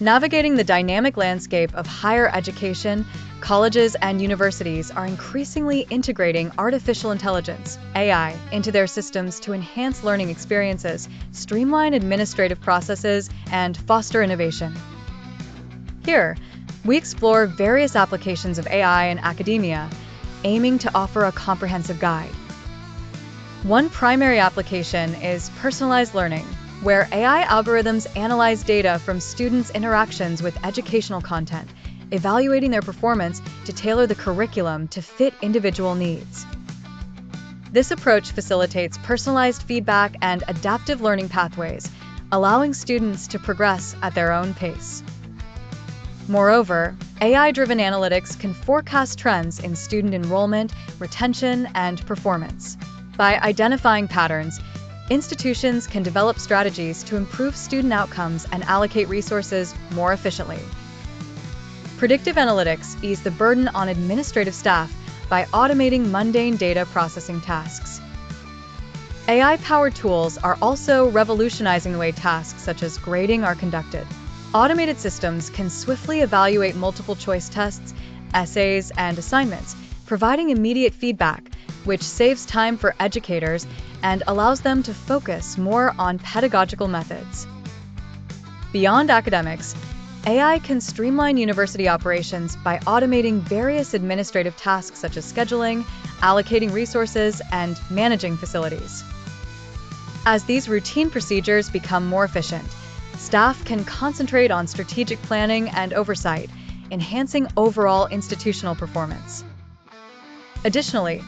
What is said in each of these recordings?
Navigating the dynamic landscape of higher education, colleges and universities are increasingly integrating artificial intelligence, AI, into their systems to enhance learning experiences, streamline administrative processes, and foster innovation. Here, we explore various applications of AI in academia, aiming to offer a comprehensive guide. One primary application is personalized learning, where AI algorithms analyze data from students' interactions with educational content, evaluating their performance to tailor the curriculum to fit individual needs. This approach facilitates personalized feedback and adaptive learning pathways, allowing students to progress at their own pace. Moreover, AI-driven analytics can forecast trends in student enrollment, retention, and performance. By identifying patterns, institutions can develop strategies to improve student outcomes and allocate resources more efficiently. Predictive analytics ease the burden on administrative staff by automating mundane data processing tasks. AI-powered tools are also revolutionizing the way tasks such as grading are conducted. Automated systems can swiftly evaluate multiple-choice tests, essays, and assignments, providing immediate feedback, which saves time for educators and allows them to focus more on pedagogical methods. Beyond academics, AI can streamline university operations by automating various administrative tasks such as scheduling, allocating resources, and managing facilities. As these routine procedures become more efficient, staff can concentrate on strategic planning and oversight, enhancing overall institutional performance. Additionally,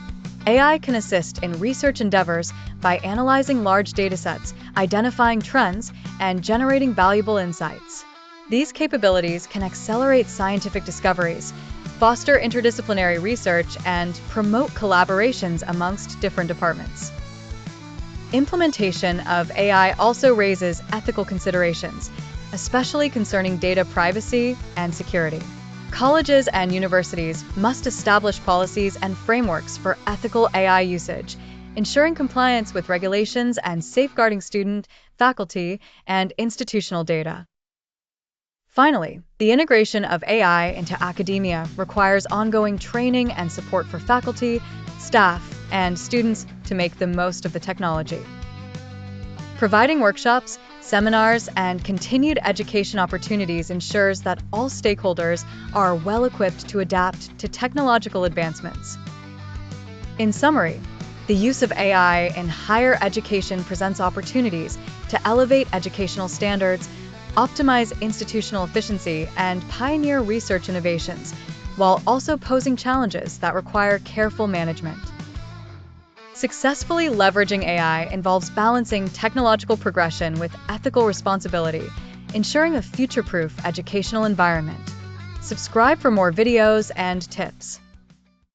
AI can assist in research endeavors by analyzing large datasets, identifying trends, and generating valuable insights. These capabilities can accelerate scientific discoveries, foster interdisciplinary research, and promote collaborations amongst different departments. Implementation of AI also raises ethical considerations, especially concerning data privacy and security. Colleges and universities must establish policies and frameworks for ethical AI usage, ensuring compliance with regulations and safeguarding student, faculty, and institutional data. Finally, the integration of AI into academia requires ongoing training and support for faculty, staff, and students to make the most of the technology. Providing workshops, seminars, and continued education opportunities ensures that all stakeholders are well-equipped to adapt to technological advancements. In summary, the use of AI in higher education presents opportunities to elevate educational standards, optimize institutional efficiency, and pioneer research innovations, while also posing challenges that require careful management. Successfully leveraging AI involves balancing technological progression with ethical responsibility, ensuring a future-proof educational environment. Subscribe for more videos and tips.